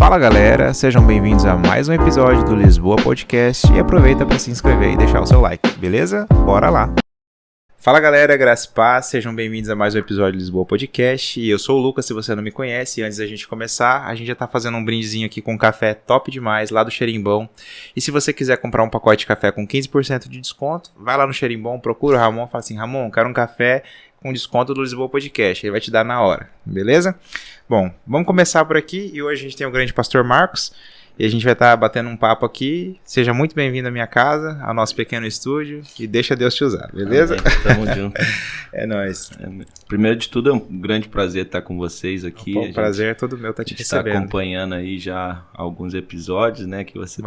Fala galera, sejam bem-vindos a mais um episódio do Lisboa Podcast e aproveita para se inscrever e deixar o seu like, beleza? Bora lá! Fala galera, graça e paz, sejam bem-vindos a mais um episódio do Lisboa Podcast e eu sou o Lucas, se você não me conhece, e antes da gente começar, a gente já tá fazendo um brindezinho aqui com um café top demais, lá do Xerimbão, e se você quiser comprar um pacote de café com 15% de desconto, vai lá no Xerimbão, procura o Ramon, fala assim, Ramon, quero um café com desconto do Lisboa Podcast, ele vai te dar na hora, beleza? Bom, vamos começar por aqui, e hoje a gente tem o grande pastor Marcos, e a gente vai estar batendo um papo aqui. Seja muito bem-vindo à minha casa, ao nosso pequeno estúdio, e deixa Deus te usar, beleza? Tamo junto. É nóis. Primeiro de tudo, é um grande prazer estar com vocês aqui. O prazer é todo meu estar te recebendo. Está acompanhando aí já alguns episódios, né, que você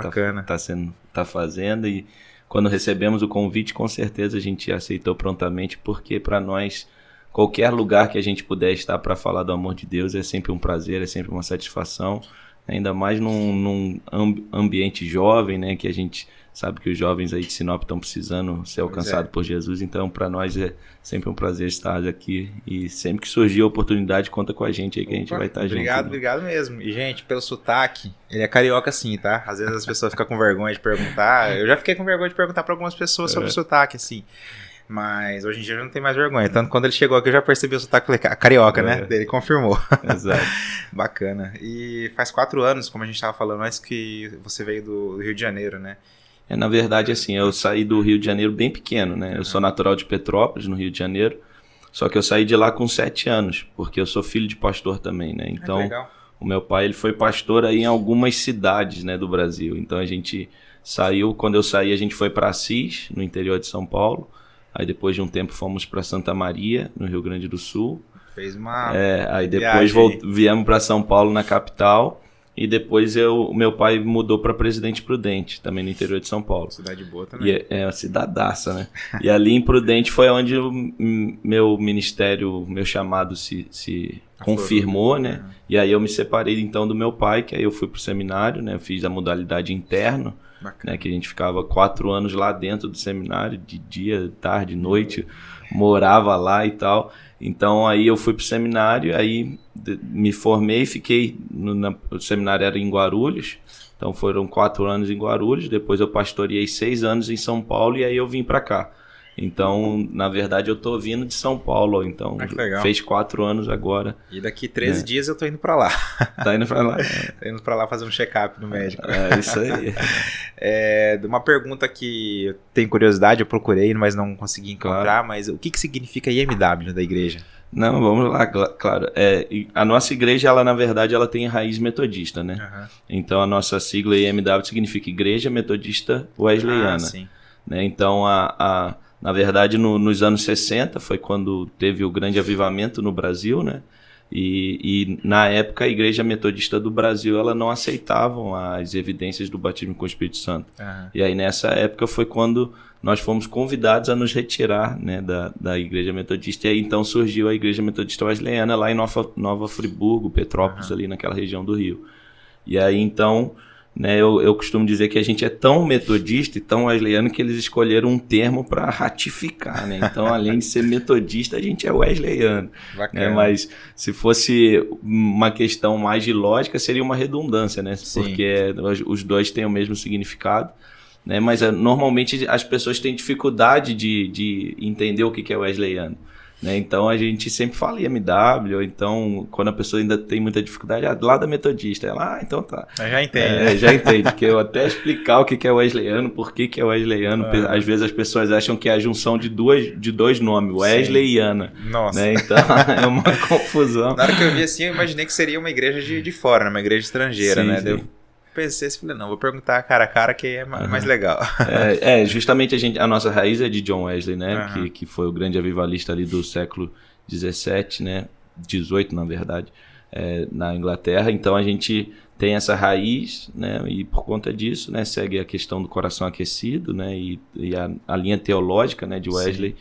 tá fazendo, e quando recebemos o convite, com certeza a gente aceitou prontamente, porque para nós, qualquer lugar que a gente puder estar para falar do amor de Deus é sempre um prazer, é sempre uma satisfação. Ainda mais num ambiente jovem, né, que a gente sabe que os jovens aí de Sinop estão precisando ser alcançados por Jesus, então para nós é sempre um prazer estar aqui e sempre que surgir a oportunidade, conta com a gente aí que a gente vai estar junto. Obrigado mesmo. E gente, pelo sotaque, ele é carioca sim, tá? Às vezes as pessoas ficam com vergonha de perguntar, eu já fiquei com vergonha de perguntar para algumas pessoas sobre o sotaque, assim. Mas hoje em dia eu não tenho mais vergonha. Tanto quando ele chegou aqui eu já percebi o sotaque, falei, carioca, né? Ele confirmou. Exato. Bacana. E faz 4 anos, como a gente estava falando antes, que você veio do Rio de Janeiro, né? Na verdade, assim, eu saí do Rio de Janeiro bem pequeno, né? Eu sou natural de Petrópolis, no Rio de Janeiro. Só que eu saí de lá com 7 anos, porque eu sou filho de pastor também, né? Então, o meu pai, ele foi pastor aí em algumas cidades, né, do Brasil. Então, a gente saiu, quando eu saí, a gente foi para Assis, no interior de São Paulo. Aí depois de um tempo fomos para Santa Maria, no Rio Grande do Sul. Fez uma aí depois viemos para São Paulo, na capital. E depois meu pai mudou para Presidente Prudente, também no interior de São Paulo. Cidade boa também. É uma cidadaça, né? E ali em Prudente foi onde o meu ministério, meu chamado se confirmou, né? E aí eu me separei então do meu pai, que aí eu fui pro seminário, né? Eu fiz a modalidade interno. Né, que a gente ficava 4 anos lá dentro do seminário, de dia, tarde, noite, morava lá e tal. Então aí eu fui pro seminário, aí me formei, fiquei, o seminário era em Guarulhos, então foram 4 anos em Guarulhos, depois eu pastoreei 6 anos em São Paulo e aí eu vim para cá. Então, na verdade, eu tô vindo de São Paulo, então fez 4 anos agora. E daqui 13 dias eu tô indo pra lá. Tá indo pra lá? Tô indo pra lá fazer um check-up no médico. É isso aí. Uma pergunta que eu tenho curiosidade, eu procurei, mas não consegui encontrar, mas o que significa IMW da igreja? Não, vamos lá, claro. A nossa igreja, ela na verdade, ela tem raiz metodista, né? Uhum. Então, a nossa sigla IMW significa Igreja Metodista Wesleyana. Sim. Né? Então, na verdade, nos anos 60 foi quando teve o grande avivamento no Brasil, né? E na época a Igreja Metodista do Brasil ela não aceitavam as evidências do batismo com o Espírito Santo. Uhum. E aí nessa época foi quando nós fomos convidados a nos retirar, né, da Igreja Metodista. E aí então surgiu a Igreja Metodista Wesleyana lá em Nova Friburgo, Petrópolis, ali naquela região do Rio. E aí então... Né, eu costumo dizer que a gente é tão metodista e tão wesleyano que eles escolheram um termo para ratificar, né? Então, além de ser metodista, a gente é wesleyano. Né? Mas se fosse uma questão mais de lógica, seria uma redundância, né? Sim. Porque os dois têm o mesmo significado. Né? Mas normalmente as pessoas têm dificuldade de entender o que é wesleyano. Né? Então a gente sempre fala IMW, ou então quando a pessoa ainda tem muita dificuldade, lá da metodista, ela, então tá. Já entende. Já entende, porque eu até explicar o que é wesleyano, por que é wesleyano, às vezes as pessoas acham que é a junção de dois nomes, Wesley e Ana. Nossa. Né? Então é uma confusão. Na hora que eu vi assim, eu imaginei que seria uma igreja de fora, né? Uma igreja estrangeira, né? Sim. Pensei assim, falei, não, vou perguntar cara a cara que é mais legal. Justamente a nossa raiz é de John Wesley, né? Que foi o grande avivalista ali do século 17, né? 18, na verdade, na Inglaterra. Então a gente tem essa raiz, né? E por conta disso, né? Segue a questão do coração aquecido, né? E a linha teológica, né? De Wesley.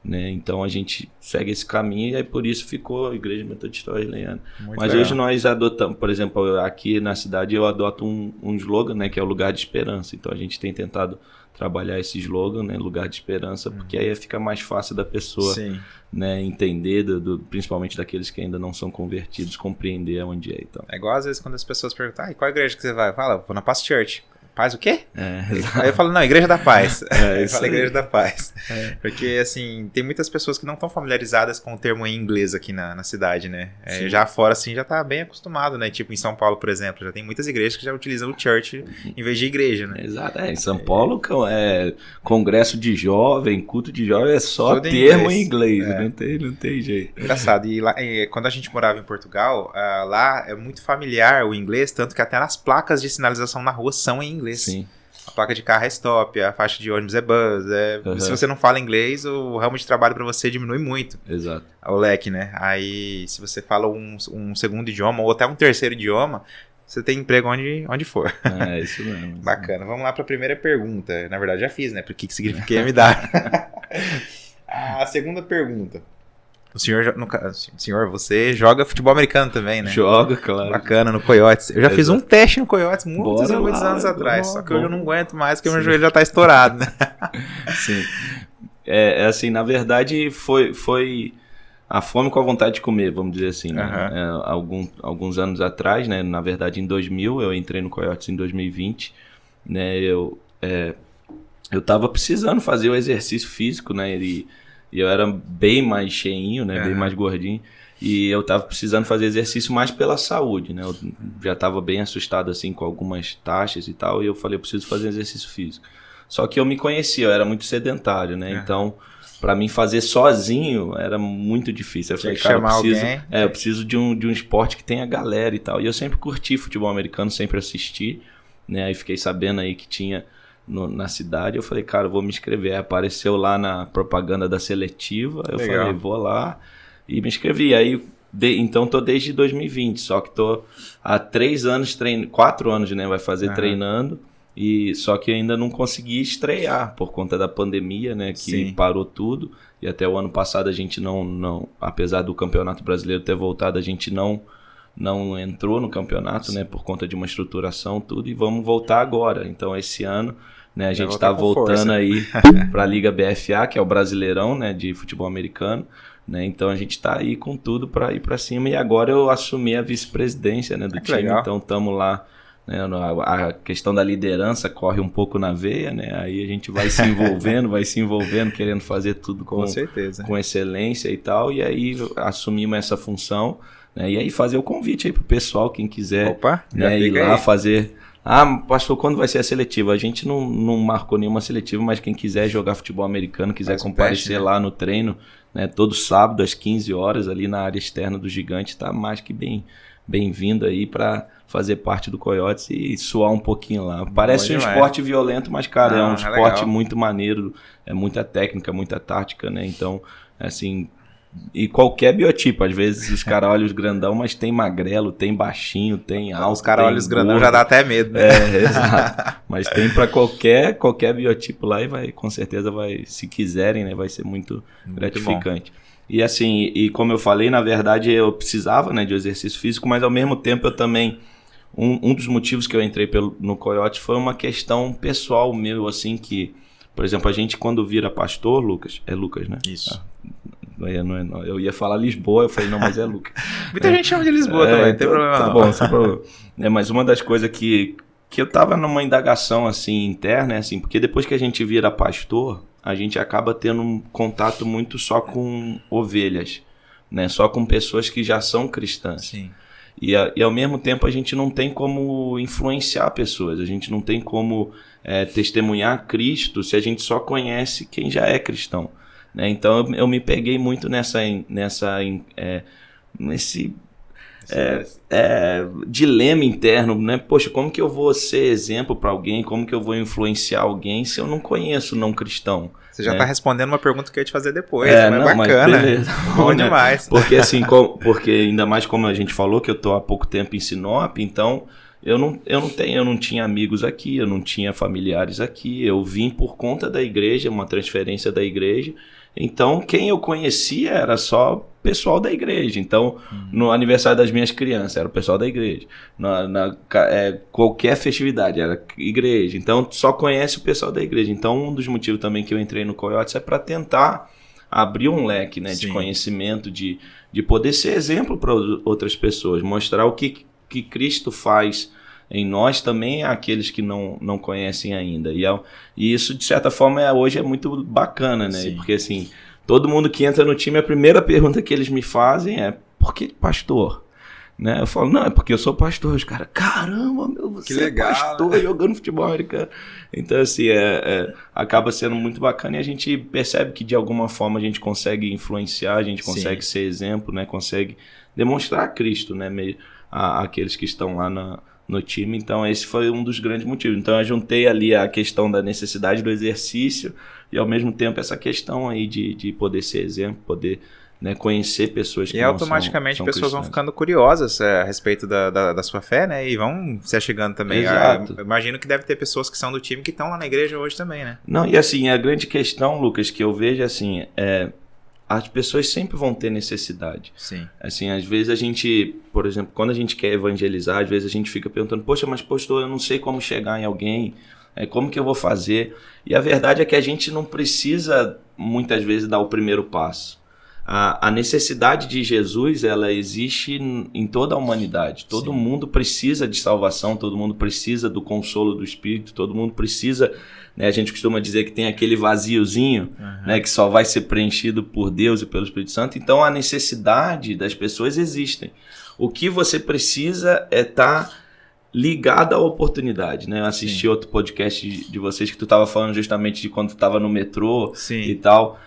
Sim. né? Então a gente segue esse caminho e aí por isso ficou a Igreja Metodista Wesleyana. Mas legal. hoje nós adotamos, por exemplo, aqui na cidade eu adoto um slogan, né, que é o lugar de esperança. Então a gente tem tentado trabalhar esse slogan, né, lugar de esperança, porque aí fica mais fácil da pessoa, né, entender, principalmente daqueles que ainda não são convertidos, compreender onde é. Então. É igual às vezes quando as pessoas perguntam, qual igreja que você vai? Fala, vou na Paz Church. Paz o quê? Aí eu falo, não, Igreja da Paz. Eu falo Igreja da Paz. Porque, assim, tem muitas pessoas que não estão familiarizadas com o termo em inglês aqui na cidade, né? Já fora, assim, já tá bem acostumado, né? Tipo, em São Paulo, por exemplo, já tem muitas igrejas que já utilizam o church em vez de igreja, né? Exato. Em São Paulo, congresso de jovem, culto de jovem, é só tudo termo em inglês. Não tem jeito. Engraçado. E lá, quando a gente morava em Portugal, lá é muito familiar o inglês, tanto que até as placas de sinalização na rua são em inglês. Sim. A placa de carro é stop, a faixa de ônibus é buzz. Se você não fala inglês, o ramo de trabalho para você diminui muito. Exato. O leque, né? Aí, se você fala um segundo idioma ou até um terceiro idioma, você tem emprego onde for. É, isso mesmo. Bacana. Vamos lá para a primeira pergunta. Na verdade, já fiz, né? Porque que significa me dar. A segunda pergunta. O senhor, você joga futebol americano também, né? Joga, claro. Bacana, no Coyotes. Eu já fiz um teste no Coyotes muitos anos atrás. Só que hoje eu não aguento mais, porque o meu joelho já tá estourado, né? Sim. Assim, na verdade, foi a fome com a vontade de comer, vamos dizer assim, né? Alguns anos atrás, né? Na verdade, em 2000, eu entrei no Coyotes em 2020, né? Eu tava precisando fazer o exercício físico, né? E eu era bem mais cheinho, né? Bem mais gordinho. E eu tava precisando fazer exercício mais pela saúde, né? Eu já tava bem assustado, assim, com algumas taxas e tal. E eu falei, eu preciso fazer exercício físico. Só que eu me conhecia, eu era muito sedentário, né? Então, pra mim fazer sozinho era muito difícil. Eu falei, cara, eu preciso de um esporte que tenha galera e tal. E eu sempre curti futebol americano, sempre assisti, né? Aí fiquei sabendo aí que tinha... na cidade, eu falei, cara, eu vou me inscrever. Apareceu lá na propaganda da seletiva, eu falei, vou lá e me inscrevi. Aí, então tô desde 2020, só que tô há 3 anos treinando, 4 anos, né, vai fazer treinando, e só que ainda não consegui estrear por conta da pandemia, né, que parou tudo, e até o ano passado a gente não apesar do Campeonato Brasileiro ter voltado, a gente não entrou no campeonato, né, por conta de uma estruturação, tudo, e vamos voltar agora. Então, esse ano, né, a gente está voltando aí para a Liga BFA, que é o Brasileirão, né, de futebol americano, né, então a gente está aí com tudo para ir para cima, e agora eu assumi a vice-presidência, né, do time, legal. Então estamos lá, né, a questão da liderança corre um pouco na veia, né, aí a gente vai se envolvendo, querendo fazer tudo com excelência e tal, e aí assumimos essa função, né, e aí fazer o convite aí pro pessoal, quem quiser, né, ir lá fazer... pastor, quando vai ser a seletiva? A gente não marcou nenhuma seletiva, mas quem quiser jogar futebol americano, quiser comparecer lá no treino, né, todo sábado às 15 horas ali na área externa do Gigante, tá mais que bem-vindo aí para fazer parte do Coyotes e suar um pouquinho lá. Parece um esporte violento, mas, cara, é um esporte muito maneiro, é muita técnica, muita tática, né? Então, assim... E qualquer biotipo, às vezes os caras olham os grandão, mas tem magrelo, tem baixinho, tem alto. Os caras olham os grandão, já dá até medo, né? Exato. Mas tem para qualquer biotipo lá e com certeza se quiserem, né, vai ser muito gratificante. Bom. E assim, como eu falei, na verdade eu precisava, né, de exercício físico, mas ao mesmo tempo eu também, um dos motivos que eu entrei no Coyote foi uma questão pessoal meu, assim, que, por exemplo, a gente quando vira pastor, Lucas, né? Isso. Eu ia falar Lisboa, eu falei, não, mas é Lucas. Muita gente chama de Lisboa também, não tem problema não. Tá bom, sem problema. Mas uma das coisas que eu tava numa indagação assim interna, assim, porque depois que a gente vira pastor, a gente acaba tendo um contato muito só com ovelhas, né? Só com pessoas que já são cristãs. Sim. E ao mesmo tempo a gente não tem como influenciar pessoas, a gente não tem como testemunhar Cristo se a gente só conhece quem já é cristão. Então eu me peguei muito nesse dilema interno, né? Poxa, como que eu vou ser exemplo para alguém? Como que eu vou influenciar alguém se eu não conheço não cristão? Você já está respondendo uma pergunta que eu ia te fazer depois, mas bacana. Mas beleza. Bom demais. Porque assim, porque ainda mais como a gente falou que eu estou há pouco tempo em Sinop, então eu não tinha amigos aqui, eu não tinha familiares aqui, eu vim por conta da igreja, uma transferência da igreja. Então, quem eu conhecia era só pessoal da igreja. Então, no aniversário das minhas crianças, era o pessoal da igreja. Qualquer festividade, era igreja. Então, só conhece o pessoal da igreja. Então, um dos motivos também que eu entrei no Coyotes é para tentar abrir um leque, né, de conhecimento, de poder ser exemplo para outras pessoas, mostrar o que Cristo faz em nós também, aqueles que não conhecem ainda. E isso, de certa forma, hoje é muito bacana, né? Sim. Porque, assim, todo mundo que entra no time, a primeira pergunta que eles me fazem é: por que pastor? Né? Eu falo: não, é porque eu sou pastor. Os caras: caramba, você que legal, é pastor, né? Jogando futebol americano. Então, assim, acaba sendo muito bacana e a gente percebe que, de alguma forma, a gente consegue influenciar, a gente consegue ser exemplo, né? Consegue demonstrar Cristo, né? Aqueles que estão lá no time. Então, esse foi um dos grandes motivos. Então, eu juntei ali a questão da necessidade do exercício e, ao mesmo tempo, essa questão aí de poder ser exemplo, poder, né, conhecer pessoas que não automaticamente são pessoas cristãs. Vão ficando curiosas a respeito da sua fé, né? E vão se achegando também. Exato. Eu imagino que deve ter pessoas que são do time que estão lá na igreja hoje também, né? Não, e assim, a grande questão, Lucas, que eu vejo assim, as pessoas sempre vão ter necessidade. Sim. Assim, às vezes a gente, por exemplo, quando a gente quer evangelizar, às vezes a gente fica perguntando: poxa, mas pastor, eu não sei como chegar em alguém, como que eu vou fazer? E a verdade é que a gente não precisa, muitas vezes, dar o primeiro passo. A necessidade de Jesus, ela existe em toda a humanidade. Todo mundo precisa de salvação, todo mundo precisa do consolo do Espírito, todo mundo precisa, né, a gente costuma dizer que tem aquele vaziozinho, né, que só vai ser preenchido por Deus e pelo Espírito Santo. Então, a necessidade das pessoas existe. O que você precisa é estar ligado à oportunidade, né? Eu assisti outro podcast de vocês que tu estava falando justamente de quando tu estava no metrô e tal,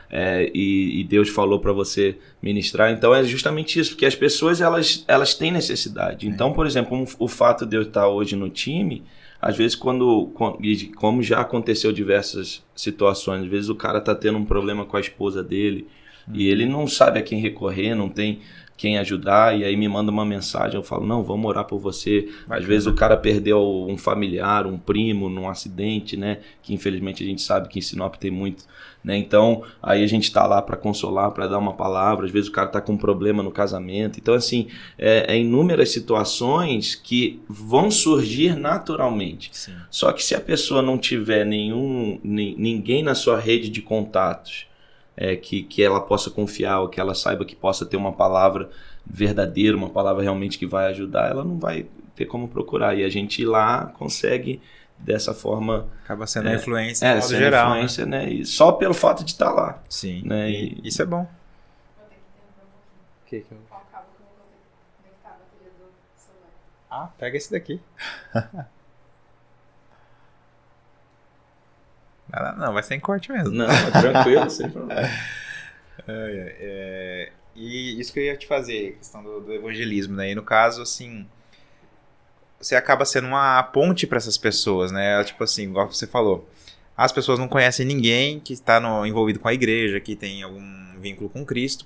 e Deus falou para você ministrar. Então é justamente isso, porque as pessoas elas têm necessidade. Então, por exemplo, o fato de eu estar hoje no time, às vezes como já aconteceu diversas situações, às vezes o cara tá tendo um problema com a esposa dele e ele não sabe a quem recorrer, não tem quem ajudar, e aí me manda uma mensagem, eu falo: não, vamos orar por você. Às vezes o cara perdeu um familiar, um primo num acidente, né, que infelizmente a gente sabe que em Sinop tem muito, né, então aí a gente tá lá para consolar, para dar uma palavra. Às vezes o cara tá com um problema no casamento. Então, assim, inúmeras situações que vão surgir naturalmente. Só que se a pessoa não tiver ninguém na sua rede de contatos, que ela possa confiar, ou que ela saiba que possa ter uma palavra verdadeira, uma palavra realmente que vai ajudar, ela não vai ter como procurar. E a gente lá consegue, dessa forma... Acaba sendo a influência, de modo geral, influência, né? E só pelo fato de estar lá. Sim, né? Isso é bom. Pega esse daqui. Não, vai ser em corte mesmo. Não, tranquilo, sem problema. E isso que eu ia te fazer, a questão do evangelismo, né? E no caso, assim, você acaba sendo uma ponte para essas pessoas, né? Tipo assim, igual você falou, as pessoas não conhecem ninguém que está envolvido com a igreja, que tem algum vínculo com Cristo.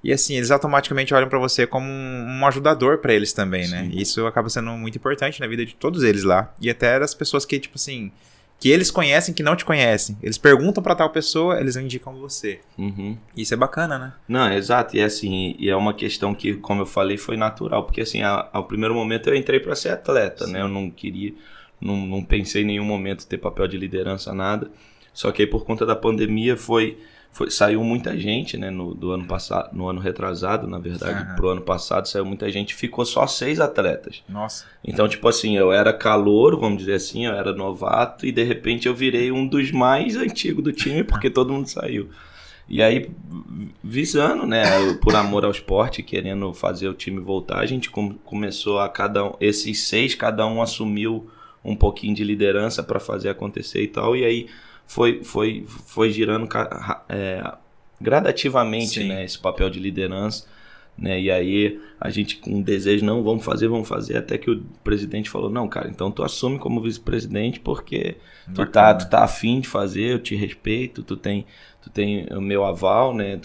E assim, eles automaticamente olham para você como um ajudador para eles também, né? E isso acaba sendo muito importante na vida de todos eles lá. E até das pessoas que, tipo assim, que eles conhecem, que não te conhecem. Eles perguntam pra tal pessoa, eles indicam você. Isso é bacana, né? Não, exato. E assim, é uma questão que, como eu falei, foi natural. Porque assim, ao primeiro momento eu entrei pra ser atleta, né? Eu não queria, não pensei em nenhum momento ter papel de liderança, nada. Só que aí, por conta da pandemia, saiu muita gente, né, no ano passado, no ano retrasado, na verdade, pro ano passado saiu muita gente, ficou só 6 atletas. Nossa. Então, tipo assim, eu era calouro, vamos dizer assim, eu era novato, e de repente eu virei um dos mais antigos do time, porque todo mundo saiu. E aí, visando, né, por amor ao esporte, querendo fazer o time voltar, a gente começou esses 6, cada um assumiu um pouquinho de liderança para fazer acontecer e tal, e aí foi girando gradativamente, né, esse papel de liderança, né, e aí a gente com um desejo, não, vamos fazer, até que o presidente falou: não, cara, então tu assume como vice-presidente, porque tu tá afim de fazer, eu te respeito, tu tem o meu aval, né,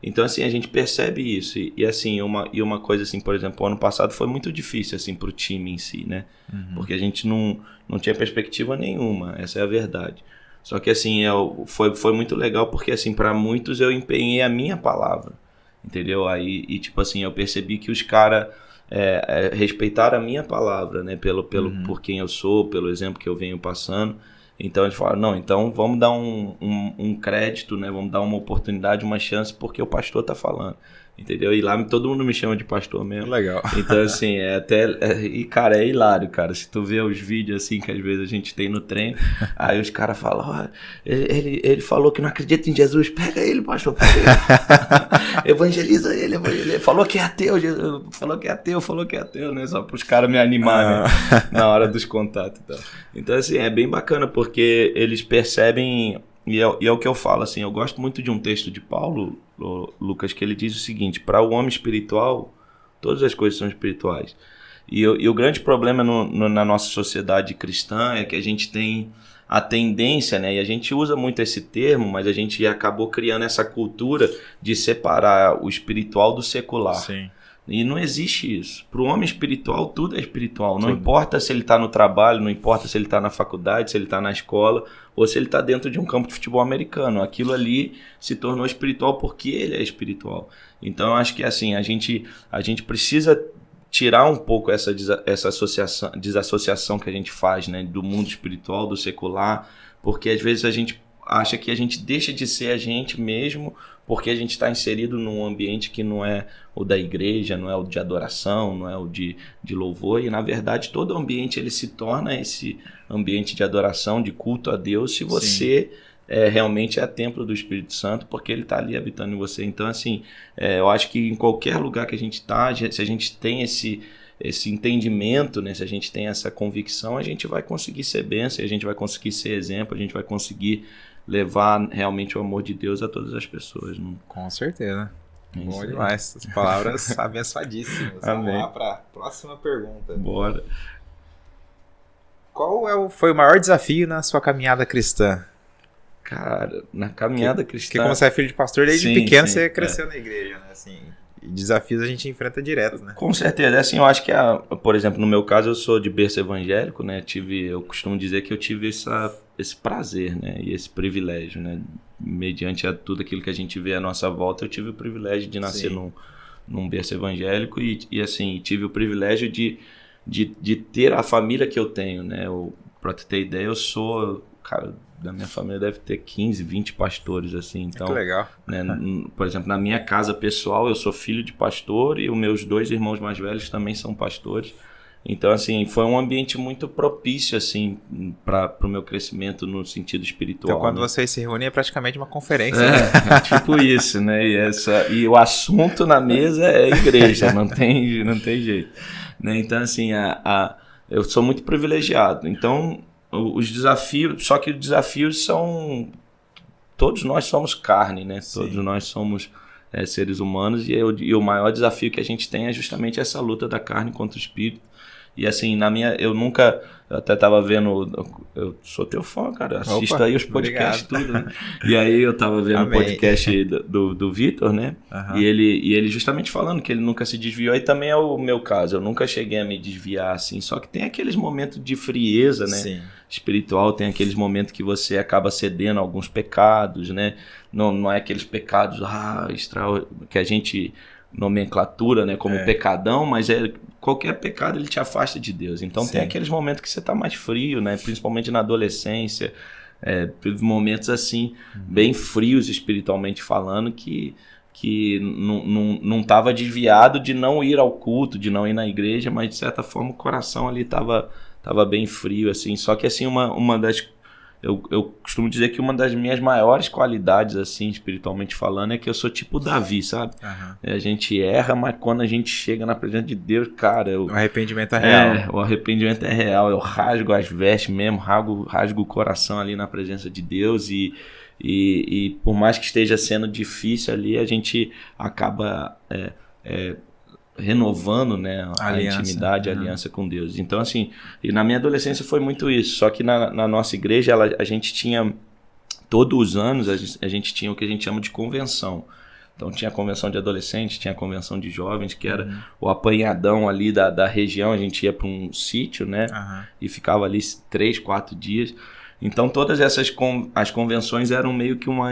então assim, a gente percebe isso, e assim, uma coisa assim, por exemplo, o ano passado foi muito difícil assim pro time em si, né, porque a gente não tinha perspectiva nenhuma, essa é a verdade. Só que assim, foi muito legal porque assim, para muitos eu empenhei a minha palavra, entendeu? Aí, e tipo assim, eu percebi que os caras respeitaram a minha palavra, né? Por quem eu sou, pelo exemplo que eu venho passando. Então eles falaram, não, então vamos dar um crédito, né? Vamos dar uma oportunidade, uma chance, porque o pastor tá falando, entendeu? E lá todo mundo me chama de pastor mesmo. Legal. Então assim, e cara, é hilário, cara. Se tu vê os vídeos assim, que às vezes a gente tem no treino, aí os caras falam, ele falou que não acredita em Jesus, pega ele, pastor, pega ele. Evangeliza ele. Falou que é ateu, falou que é ateu, né? Só pros caras me animarem, né? Na hora dos contatos e tal. Então assim, é bem bacana, porque eles percebem, e é o que eu falo, assim, eu gosto muito de um texto de Paulo, Lucas, que ele diz o seguinte: para o homem espiritual, todas as coisas são espirituais. E o grande problema na nossa sociedade cristã é que a gente tem a tendência, né, e a gente usa muito esse termo, mas a gente acabou criando essa cultura de separar o espiritual do secular. Sim. E não existe isso. Para o homem espiritual, tudo é espiritual. Não importa se ele está no trabalho, não importa se ele está na faculdade, se ele está na escola, ou se ele está dentro de um campo de futebol americano. Aquilo ali se tornou espiritual porque ele é espiritual. Então, eu acho que assim, a gente precisa tirar um pouco essa desassociação que a gente faz, né, do mundo espiritual, do secular, porque às vezes a gente acha que a gente deixa de ser a gente mesmo porque a gente está inserido num ambiente que não é o da igreja, não é o de adoração, não é o de louvor, e na verdade todo ambiente ele se torna esse ambiente de adoração, de culto a Deus, se você realmente é templo do Espírito Santo, porque ele está ali habitando em você. Então assim, eu acho que em qualquer lugar que a gente está, se a gente tem esse entendimento, né, se a gente tem essa convicção, a gente vai conseguir ser bênção, a gente vai conseguir ser exemplo, a gente vai conseguir levar realmente o amor de Deus a todas as pessoas. Né? Com certeza. Bom aí. demais. As palavras abençoadíssimas. Amém. Vamos lá para a próxima pergunta. Bora. Qual foi o maior desafio na sua caminhada cristã? Cara, na caminhada cristã... Porque como você é filho de pastor, desde Sim, pequeno sim, você cresceu na igreja, né? Assim, e desafios a gente enfrenta direto, né? Com certeza. Assim, eu acho que, por exemplo, no meu caso, eu sou de berço evangélico, né? Eu costumo dizer que eu tive esse prazer, né? E esse privilégio, né? Mediante tudo aquilo que a gente vê à nossa volta, eu tive o privilégio de nascer num berço evangélico e assim, tive o privilégio de ter a família que eu tenho, né? Pra tu ter ideia, eu sou, cara, da minha família deve ter 15, 20 pastores, assim. Então, que legal. Né, por exemplo, na minha casa pessoal, eu sou filho de pastor e os meus 2 irmãos mais velhos também são pastores. Então, assim, foi um ambiente muito propício, assim, para o meu crescimento no sentido espiritual. Então, quando né? vocês se reúnem, é praticamente uma conferência. Né? Tipo isso, né? E o assunto na mesa é igreja, não tem jeito. Né? Então, assim, eu sou muito privilegiado. Então, os desafios... Só que os desafios são... Todos nós somos carne, né? Sim. Todos nós somos seres humanos e o maior desafio que a gente tem é justamente essa luta da carne contra o espírito. E assim, eu até tava vendo, eu sou teu fã, cara, assisto aí os podcasts, tudo, né? E aí eu tava vendo o podcast do Vitor, né? Uhum. E ele justamente falando que ele nunca se desviou, e também é o meu caso, eu nunca cheguei a me desviar, assim, só que tem aqueles momentos de frieza, né? Sim. Espiritual, tem aqueles momentos que você acaba cedendo a alguns pecados, né? Não é aqueles pecados que a gente nomenclatura, né, como pecadão, mas qualquer pecado ele te afasta de Deus. Então Sim. Tem aqueles momentos que você está mais frio, né, principalmente na adolescência, momentos assim, bem frios espiritualmente falando, que não estava desviado de não ir ao culto, de não ir na igreja, mas de certa forma o coração ali estava bem frio, assim. Só que assim, uma das... Eu costumo dizer que uma das minhas maiores qualidades, assim, espiritualmente falando, é que eu sou tipo Davi, sabe? Uhum. A gente erra, mas quando a gente chega na presença de Deus, cara... O arrependimento é real. O arrependimento é real. Eu rasgo as vestes mesmo, rasgo o coração ali na presença de Deus e por mais que esteja sendo difícil ali, a gente acaba... renovando, né, a intimidade, a aliança com Deus. Então, assim, e na minha adolescência foi muito isso. Só que na nossa igreja, a gente tinha, todos os anos, a gente tinha o que a gente chama de convenção. Então, tinha a convenção de adolescentes, tinha a convenção de jovens, que era o apanhadão ali da região. A gente ia para um sítio, né, e ficava ali 3, 4 dias. Então todas essas as convenções eram meio que uma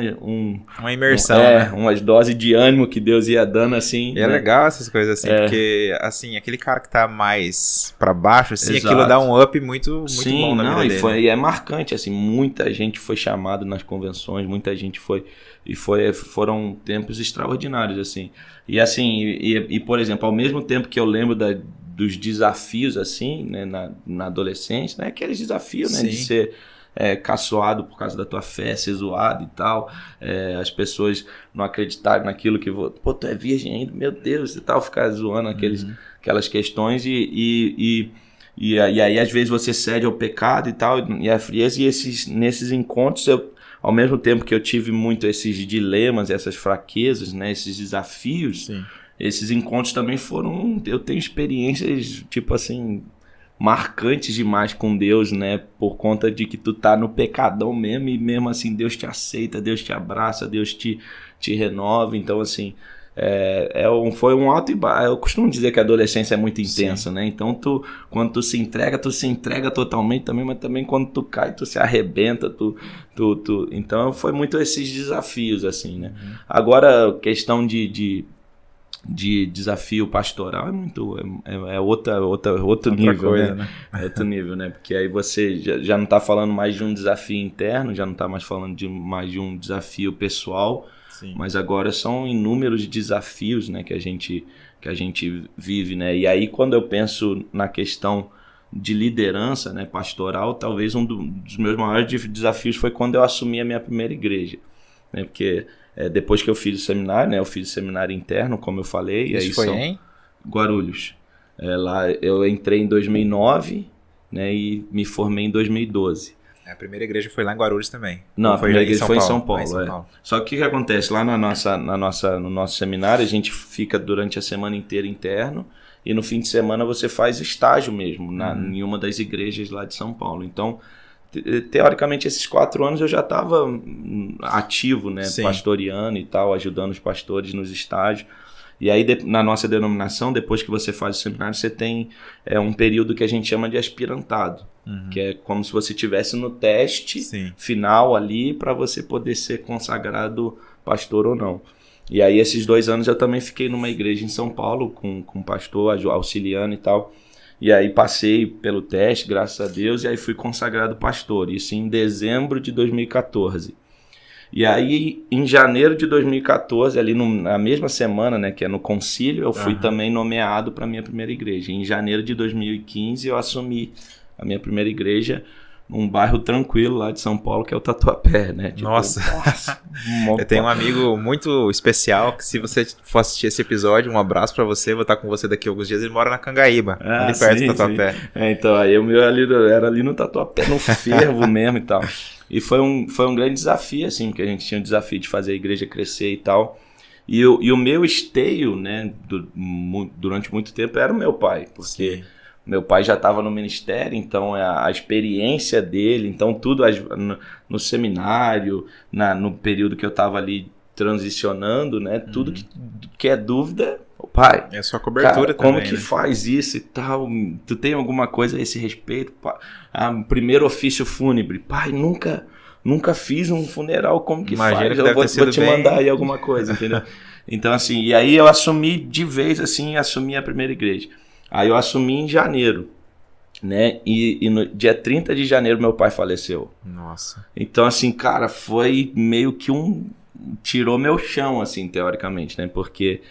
imersão, né? Umas doses de ânimo que Deus ia dando, assim. E é legal essas coisas assim, porque, assim, aquele cara que tá mais pra baixo, assim, aquilo dá um up muito bom na vida dele. E é marcante, assim, muita gente foi chamada nas convenções, muita gente foi, foram tempos extraordinários, assim. E, assim, por exemplo, ao mesmo tempo que eu lembro dos desafios, assim, né, na adolescência, né, aqueles desafios, né, de ser caçoado por causa da tua fé, ser zoado e tal, as pessoas não acreditarem naquilo que... Pô, tu é virgem ainda, meu Deus, e tal, ficar zoando aquelas questões e aí às vezes você cede ao pecado e tal, e a frieza, e nesses encontros, ao mesmo tempo que eu tive muito esses dilemas, essas fraquezas, né, esses desafios, esses encontros também foram... Eu tenho experiências, tipo assim... marcantes demais com Deus, né? Por conta de que tu tá no pecadão mesmo, e mesmo assim Deus te aceita, Deus te abraça, Deus te renova. Então, assim, foi um alto e baixo. Eu costumo dizer que a adolescência é muito intensa, né? Então, quando tu se entrega totalmente também, mas também quando tu cai, tu se arrebenta, Então, foi muito esses desafios, assim, né? Agora, questão de desafio pastoral é outro nível, coisa, né? É outro nível, né? Porque aí você já não está falando mais de um desafio interno, já não está mais falando mais de um desafio pessoal, mas agora são inúmeros desafios, né, que a gente vive, né? E aí quando eu penso na questão de liderança, né, pastoral, talvez um dos meus maiores desafios foi quando eu assumi a minha primeira igreja, né? Porque depois que eu fiz o seminário, né? Eu fiz o seminário interno, como eu falei. Isso foi em? Guarulhos. Lá eu entrei em 2009, né? E me formei em 2012. A primeira igreja foi lá em Guarulhos também? Não, a primeira igreja foi em São Paulo. Paulo. Só que o que acontece? Lá no nosso seminário, a gente fica durante a semana inteira interno, e no fim de semana você faz estágio mesmo, em uma das igrejas lá de São Paulo. Então... teoricamente esses 4 anos eu já estava ativo, né, pastoreando e tal, ajudando os pastores nos estágios. E aí na nossa denominação, depois que você faz o seminário, você tem um período que a gente chama de aspirantado, que é como se você estivesse no teste final ali para você poder ser consagrado pastor ou não. E aí esses 2 anos eu também fiquei numa igreja em São Paulo com um pastor auxiliando e tal. E aí passei pelo teste, graças a Deus, e aí fui consagrado pastor. Isso em dezembro de 2014. E aí, em janeiro de 2014, ali na mesma semana, né, que é no concílio, eu fui também nomeado para a minha primeira igreja. Em janeiro de 2015, eu assumi a minha primeira igreja num bairro tranquilo lá de São Paulo, que é o Tatuapé, né? Tipo, nossa, eu tenho um amigo muito especial, que se você for assistir esse episódio, um abraço pra você, vou estar com você daqui a alguns dias, ele mora na Cangaíba, ali perto do Tatuapé. Então, aí o meu era ali no Tatuapé, no fervo mesmo e tal. E foi um grande desafio, assim, porque a gente tinha o desafio de fazer a igreja crescer e tal. E o meu esteio, né, durante muito tempo era o meu pai, porque... Meu pai já estava no ministério, então a experiência dele, então tudo no seminário, no período que eu estava ali transicionando, né? Tudo que é dúvida, pai. É sua cobertura, cara, como também, que faz isso e tal? Tu tem alguma coisa a esse respeito? Primeiro ofício fúnebre, pai, nunca fiz um funeral, como que imagina faz? Que eu vou te mandar aí alguma coisa, entendeu? Então assim, e aí eu assumi de vez, assim, assumi a primeira igreja. Aí eu assumi em janeiro, né? E no dia 30 de janeiro meu pai faleceu. Nossa. Então, assim, cara, foi meio que tirou meu chão, assim, teoricamente, né? Porque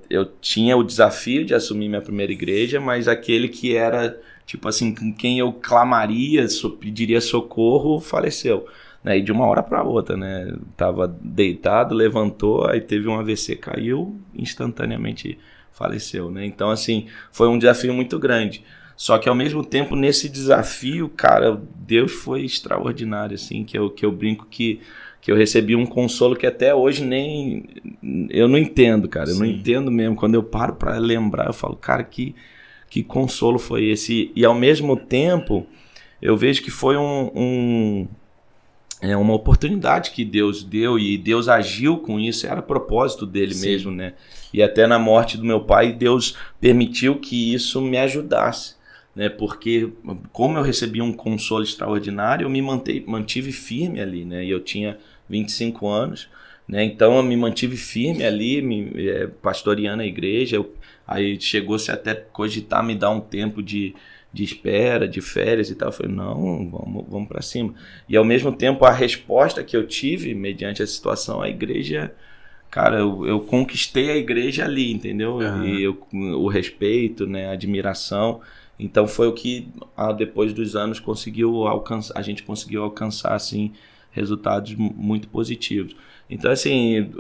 eu tinha o desafio de assumir minha primeira igreja, mas aquele que era, tipo assim, com quem eu clamaria, pediria socorro, faleceu. Né? E de uma hora para outra, né? Tava deitado, levantou, aí teve um AVC, caiu, instantaneamente faleceu, né? Então, assim, foi um desafio muito grande. Só que, ao mesmo tempo, nesse desafio, cara, Deus foi extraordinário, assim, que eu brinco que eu recebi um consolo que até hoje nem... Eu não entendo, cara. Eu não entendo mesmo. Quando eu paro para lembrar, eu falo, cara, que consolo foi esse? E, ao mesmo tempo, eu vejo que foi uma oportunidade que Deus deu e Deus agiu com isso, era propósito dele mesmo, né? E até na morte do meu pai, Deus permitiu que isso me ajudasse, né? Porque como eu recebi um consolo extraordinário, eu me mantive firme ali, né? E eu tinha 25 anos, né? Então eu me mantive firme ali, pastoreando a igreja. Aí chegou-se até cogitar me dar um tempo de espera, de férias e tal. Eu falei, não, vamos para cima. E ao mesmo tempo a resposta que eu tive mediante a situação, a igreja... Cara, eu conquistei a igreja ali, entendeu? Uhum. E o respeito, né, a admiração. Então foi o que, depois dos anos, a gente conseguiu alcançar assim, resultados muito positivos. Então, assim,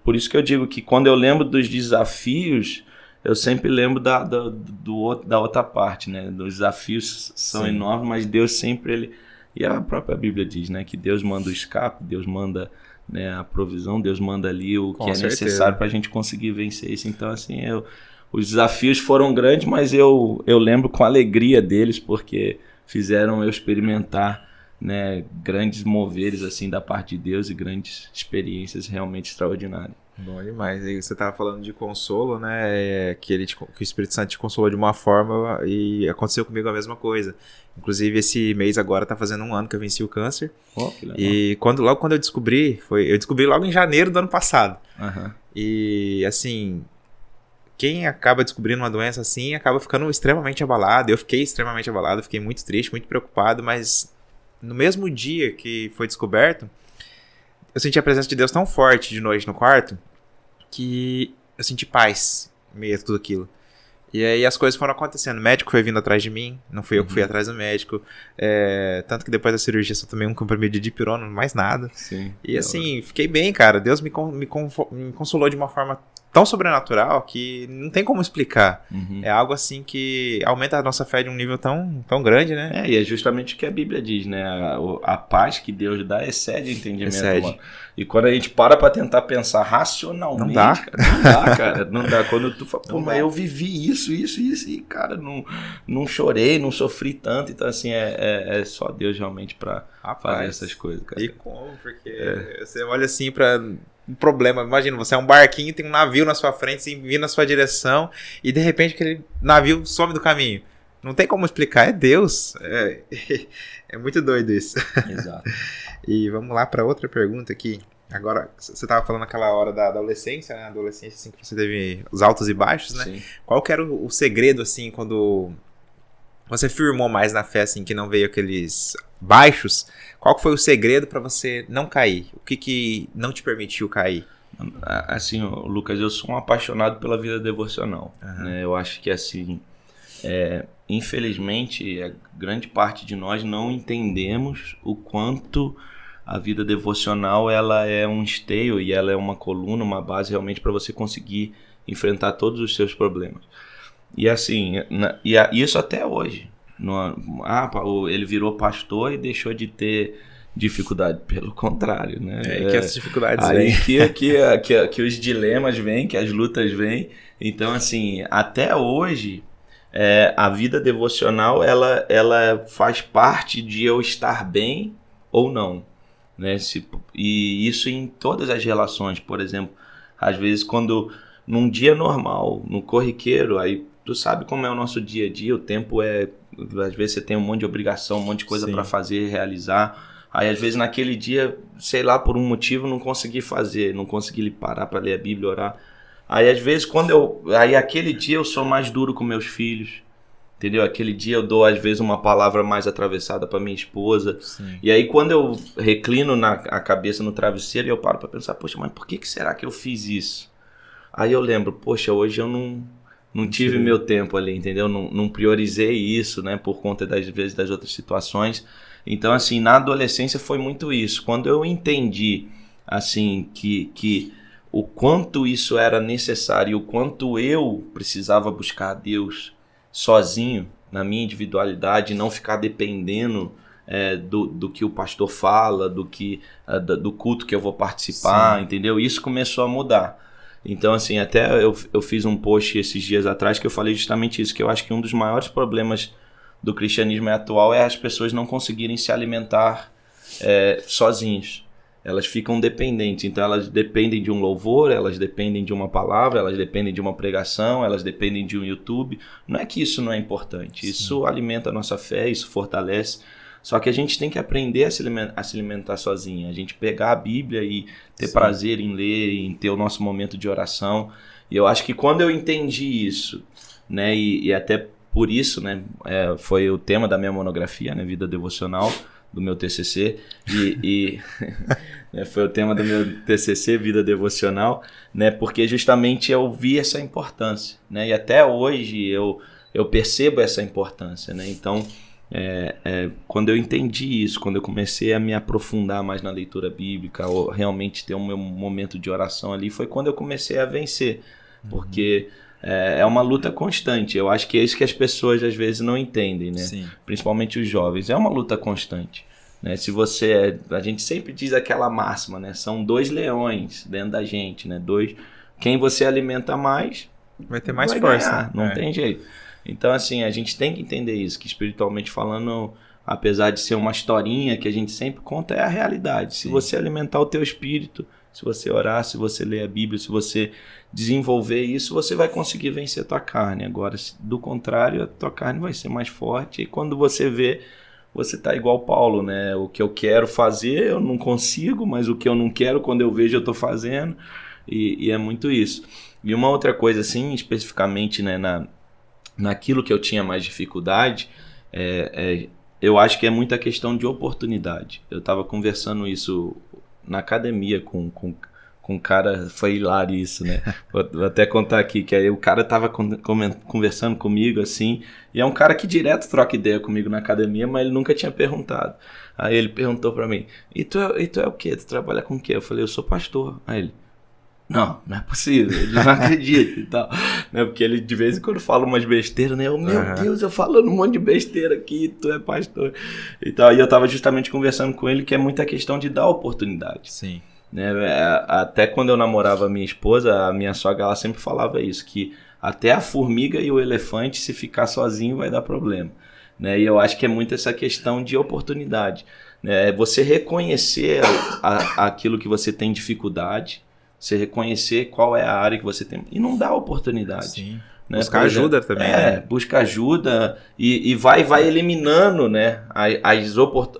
por isso que eu digo que quando eu lembro dos desafios, eu sempre lembro da outra parte, né? Os desafios são enormes, mas Deus sempre... E a própria Bíblia diz, né, que Deus manda o escape, Deus manda... né, a provisão, Deus manda ali o que é necessário para a gente conseguir vencer isso. Então, assim, os desafios foram grandes, mas eu lembro com alegria deles, porque fizeram eu experimentar, né, grandes moveres assim, da parte de Deus e grandes experiências realmente extraordinárias. Bom demais. E você estava falando de consolo, né? Que o Espírito Santo te consolou de uma forma e aconteceu comigo a mesma coisa. Inclusive, esse mês agora tá fazendo 1 ano que eu venci o câncer. Oh, que legal. E logo quando eu descobri, eu descobri logo em janeiro do ano passado. Uhum. E, assim, quem acaba descobrindo uma doença assim acaba ficando extremamente abalado. Eu fiquei extremamente abalado, fiquei muito triste, muito preocupado, mas no mesmo dia que foi descoberto, eu senti a presença de Deus tão forte de noite no quarto que eu senti paz em meio a tudo aquilo. E aí as coisas foram acontecendo. O médico foi vindo atrás de mim, não fui eu que fui atrás do médico. Tanto que depois da cirurgia só tomei um comprimido de dipirona, mais nada. Sim, e assim, fiquei bem, cara. Deus me consolou de uma forma tão sobrenatural que não tem como explicar. Uhum. É algo assim que aumenta a nossa fé de um nível tão grande, né? E é justamente o que a Bíblia diz, né? A paz que Deus dá excede o entendimento humano. E quando a gente para tentar pensar racionalmente, não dá, cara. Não dá. Quando tu fala, mas eu vivi isso, e, cara, não chorei, não sofri tanto. Então, assim, é só Deus realmente pra fazer essas coisas, cara. E como? Porque você olha assim pra... um problema, imagina, você é um barquinho, tem um navio na sua frente, assim, vindo na sua direção, e de repente aquele navio some do caminho. Não tem como explicar, é Deus. É muito doido isso. Exato. E vamos lá para outra pergunta aqui. Agora, você estava falando aquela hora da adolescência, né? Adolescência, assim, que você teve os altos e baixos, né? Sim. Qual que era o segredo, assim, quando você firmou mais na fé, assim, que não veio aqueles baixos? Qual que foi o segredo para você não cair? O que não te permitiu cair? Assim, Lucas, eu sou um apaixonado pela vida devocional. Uhum. Né? Eu acho que, assim, infelizmente, a grande parte de nós não entendemos o quanto a vida devocional ela é um esteio e ela é uma coluna, uma base realmente para você conseguir enfrentar todos os seus problemas. E assim, isso até hoje. Ele virou pastor e deixou de ter dificuldade. Pelo contrário, né? Que as dificuldades vêm. Que os dilemas vêm, que as lutas vêm. Então, assim, até hoje, a vida devocional, ela faz parte de eu estar bem ou não. Né? E isso em todas as relações. Por exemplo, às vezes quando num dia normal, no corriqueiro, aí tu sabe como é o nosso dia a dia, o tempo às vezes você tem um monte de obrigação, um monte de coisa para fazer, realizar, aí às vezes naquele dia, sei lá, por um motivo não consegui fazer, não consegui parar para ler a Bíblia, orar, aí às vezes aquele dia eu sou mais duro com meus filhos, entendeu? Aquele dia eu dou, às vezes, uma palavra mais atravessada para minha esposa. Sim. E aí, quando eu reclino a cabeça no travesseiro, eu paro para pensar, poxa, mas por que será que eu fiz isso? Aí eu lembro, poxa, hoje eu não tive meu tempo ali, entendeu? Não priorizei isso, né? Por conta, das vezes, das outras situações. Então, assim, na adolescência foi muito isso. Quando eu entendi, assim, que o quanto isso era necessário, o quanto eu precisava buscar a Deus sozinho, na minha individualidade, não ficar dependendo do que o pastor fala, do culto que eu vou participar, sim, entendeu? Isso começou a mudar. Então, assim, até eu fiz um post esses dias atrás que eu falei justamente isso, que eu acho que um dos maiores problemas do cristianismo atual é as pessoas não conseguirem se alimentar sozinhos. elas ficam dependentes. Então elas dependem de um louvor, elas dependem de uma palavra, elas dependem de uma pregação, elas dependem de um YouTube. Não é que isso não é importante, isso alimenta a nossa fé, isso fortalece. Só que a gente tem que aprender a se alimentar sozinho, a gente pegar a Bíblia e ter prazer em ler, em ter o nosso momento de oração. E eu acho que quando eu entendi isso, né, e até por isso, né, foi o tema da minha monografia, né, Vida Devocional, do meu TCC, foi o tema do meu TCC, Vida Devocional, né, porque justamente eu vi essa importância, né, e até hoje eu percebo essa importância, né, então quando eu entendi isso, quando eu comecei a me aprofundar mais na leitura bíblica, ou realmente ter um meu momento de oração ali, foi quando eu comecei a vencer, porque é uma luta constante. Eu acho que é isso que as pessoas às vezes não entendem, né? Sim. Principalmente os jovens. É uma luta constante, né? Se você, a gente sempre diz aquela máxima, né? São 2 leões dentro da gente, né? Quem você alimenta mais vai ter mais força. Ganhar, não tem jeito. Então, assim, a gente tem que entender isso, que espiritualmente falando, apesar de ser uma historinha que a gente sempre conta, é a realidade. Se você alimentar o teu espírito, se você orar, se você ler a Bíblia, se você desenvolver isso, você vai conseguir vencer a tua carne. Agora, do contrário, a tua carne vai ser mais forte, e quando você vê, você tá igual Paulo, né? O que eu quero fazer, eu não consigo, mas o que eu não quero, quando eu vejo, eu tô fazendo, e é muito isso. E uma outra coisa, assim, especificamente, né, naquilo que eu tinha mais dificuldade, eu acho que é muita questão de oportunidade. Eu estava conversando isso na academia com um cara, foi hilário isso, né? Vou até contar aqui, que aí o cara estava conversando comigo, assim, e é um cara que direto troca ideia comigo na academia, mas ele nunca tinha perguntado. Aí ele perguntou para mim, e tu é o quê? Tu trabalha com o quê? Eu falei, eu sou pastor. Aí ele, não é possível, ele não acredita e tal, né? Porque ele de vez em quando fala umas besteiras, né? Meu Deus, eu falando um monte de besteira aqui, tu é pastor e tal. E eu tava justamente conversando com ele que é muita questão de dar oportunidade. Sim. Né? Até quando eu namorava a minha esposa, a minha sogra, ela sempre falava isso, que até a formiga e o elefante, se ficar sozinho, vai dar problema, né? E eu acho que é muito essa questão de oportunidade, né? Você reconhecer aquilo que você tem dificuldade, você reconhecer qual é a área que você tem e não dar oportunidade. Sim. Né? Buscar ajuda também. Né? Busca ajuda e vai eliminando, né,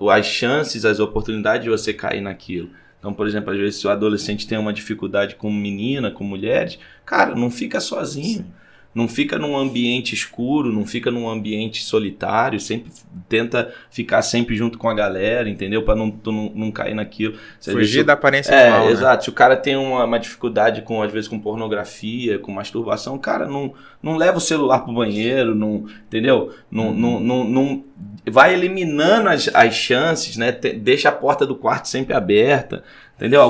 as chances, as oportunidades de você cair naquilo. Então, por exemplo, às vezes se o adolescente tem uma dificuldade com menina, com mulheres, cara, não fica sozinho. Sim. Não fica num ambiente escuro, não fica num ambiente solitário, sempre tenta ficar sempre junto com a galera, entendeu? Pra tu não cair naquilo. Fugir da aparência mal, né? Exato. Se o cara tem uma dificuldade, às vezes, com pornografia, com masturbação, cara, não leva o celular pro banheiro, entendeu? Não vai eliminando as chances, né? Deixa a porta do quarto sempre aberta, entendeu?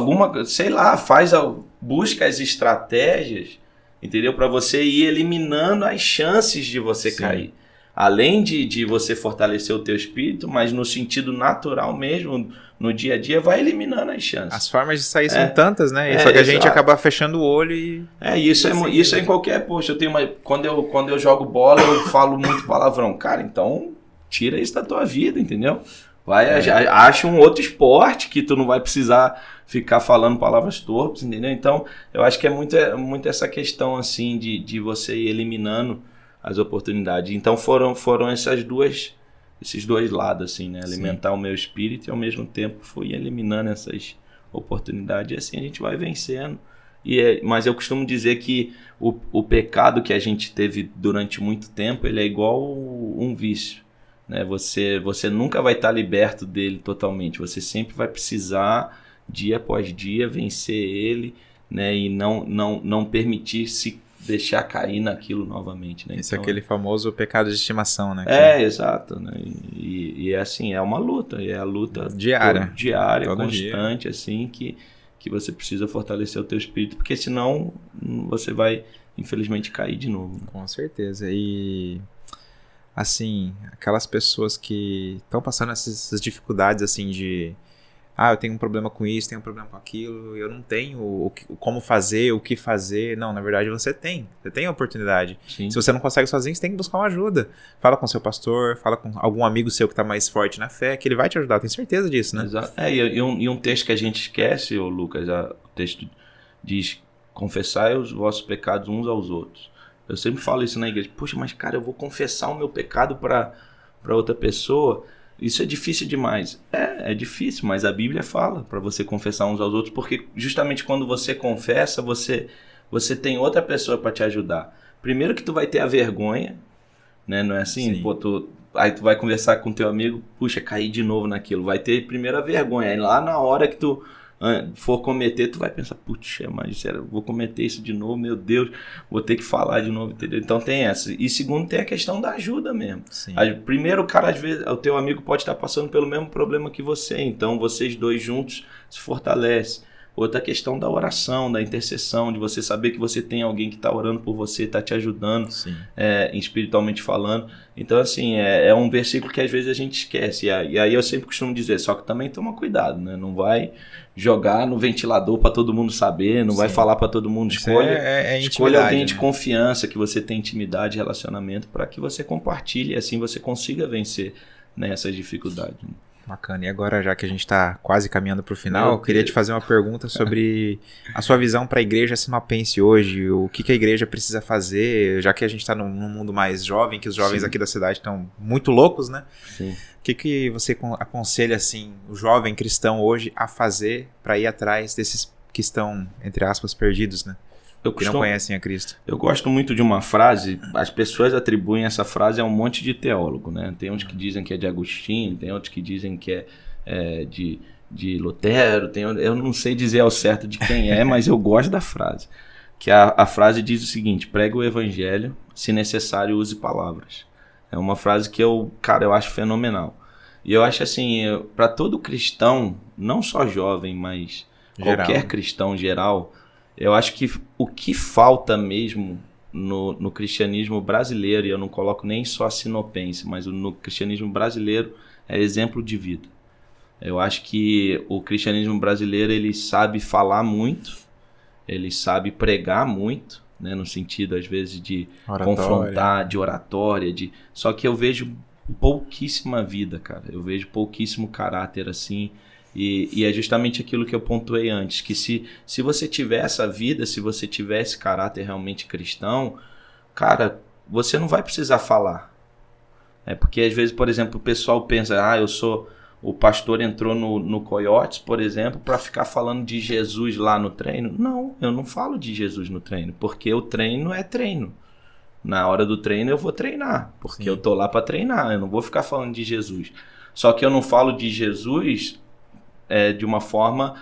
Busca as estratégias, entendeu? Para você ir eliminando as chances de você cair. Além de você fortalecer o teu espírito, mas no sentido natural mesmo, no dia a dia, vai eliminando as chances. As formas de sair são tantas, né? Só que a gente acaba fechando o olho e... Isso é em qualquer... Poxa, quando eu jogo bola, eu falo muito palavrão. Cara, então tira isso da tua vida, entendeu? Acha um outro esporte que tu não vai precisar ficar falando palavras torpes, entendeu? Então, eu acho que é muito essa questão, assim, de você ir eliminando as oportunidades. Então, foram esses dois lados, assim, né? Alimentar Sim. o meu espírito e, ao mesmo tempo, fui eliminando essas oportunidades. E assim a gente vai vencendo. Mas eu costumo dizer que o pecado que a gente teve durante muito tempo, ele é igual um vício. Né? Você nunca vai estar liberto dele totalmente, você sempre vai precisar, dia após dia, vencer ele, né? E não permitir se deixar cair naquilo novamente. Né? Esse é aquele famoso pecado de estimação, né? Exato. Né? E é assim, é uma luta, é a luta diária, constante, dia. Assim, que você precisa fortalecer o teu espírito, porque senão você vai, infelizmente, cair de novo. Né? Com certeza. E... assim, aquelas pessoas que estão passando essas dificuldades, assim, de eu tenho um problema com isso, tenho um problema com aquilo, eu não tenho como fazer, o que fazer. Não, na verdade você tem a oportunidade. Sim. Se você não consegue sozinho, você tem que buscar uma ajuda. Fala com seu pastor, fala com algum amigo seu que tá mais forte na fé, que ele vai te ajudar, eu tenho certeza disso, né? Exato. E um texto que a gente esquece, ô Lucas, o texto diz, confessai os vossos pecados uns aos outros. Eu sempre falo isso na igreja, poxa, mas cara, eu vou confessar o meu pecado para outra pessoa, isso é difícil demais. É difícil, mas a Bíblia fala para você confessar uns aos outros, porque justamente quando você confessa, você tem outra pessoa para te ajudar. Primeiro que tu vai ter a vergonha, né? Não é assim? Sim. Pô, aí tu vai conversar com teu amigo, puxa, caí de novo naquilo. Vai ter primeiro a vergonha. Aí lá na hora que tu for cometer, tu vai pensar, putz, mas sério, vou cometer isso de novo, meu Deus, vou ter que falar de novo, entendeu? Então tem essa. E segundo, tem a questão da ajuda mesmo. Sim. Primeiro, o cara, às vezes, o teu amigo pode estar passando pelo mesmo problema que você, então vocês dois juntos se fortalecem. Outra questão da oração, da intercessão, de você saber que você tem alguém que está orando por você, está te ajudando, espiritualmente falando. Então, assim, é um versículo que às vezes a gente esquece. E aí eu sempre costumo dizer, só que também toma cuidado, né? Não vai jogar no ventilador para todo mundo saber, não vai falar para todo mundo. Escolha alguém de confiança, que você tem intimidade, relacionamento, para que você compartilhe e assim você consiga vencer nessas dificuldades. Bacana. E agora, já que a gente está quase caminhando para o final, eu queria te fazer uma pergunta sobre a sua visão para a igreja sinopense hoje. O que a igreja precisa fazer, já que a gente está num mundo mais jovem, que os jovens aqui da cidade estão muito loucos, né? Sim. O que você aconselha, assim, o jovem cristão hoje a fazer para ir atrás desses que estão, entre aspas, perdidos, né? Que não conhecem a Cristo. Eu gosto muito de uma frase, as pessoas atribuem essa frase a um monte de teólogo, né? Tem uns que dizem que é de Agostinho, tem outros que dizem que é de Lutero, eu não sei dizer ao certo de quem é, mas eu gosto da frase. Que a frase diz o seguinte: pregue o evangelho, se necessário use palavras. É uma frase que eu acho fenomenal. E eu acho assim, para todo cristão, não só jovem, mas qualquer cristão geral, eu acho que o que falta mesmo no cristianismo brasileiro, e eu não coloco nem só a sinopense, mas no cristianismo brasileiro, é exemplo de vida. Eu acho que o cristianismo brasileiro, ele sabe falar muito, ele sabe pregar muito, né, no sentido, às vezes, de confrontar, de oratória, só que eu vejo pouquíssima vida, cara. Eu vejo pouquíssimo caráter, assim. E é justamente aquilo que eu pontuei antes, que se você tiver essa vida, se você tiver esse caráter realmente cristão, cara, você não vai precisar falar. Porque às vezes, por exemplo, o pessoal pensa, o pastor entrou no Coyotes, por exemplo, para ficar falando de Jesus lá no treino. Não, eu não falo de Jesus no treino, porque o treino é treino. Na hora do treino eu vou treinar, porque eu tô lá para treinar, eu não vou ficar falando de Jesus. Só que eu não falo de Jesus de uma forma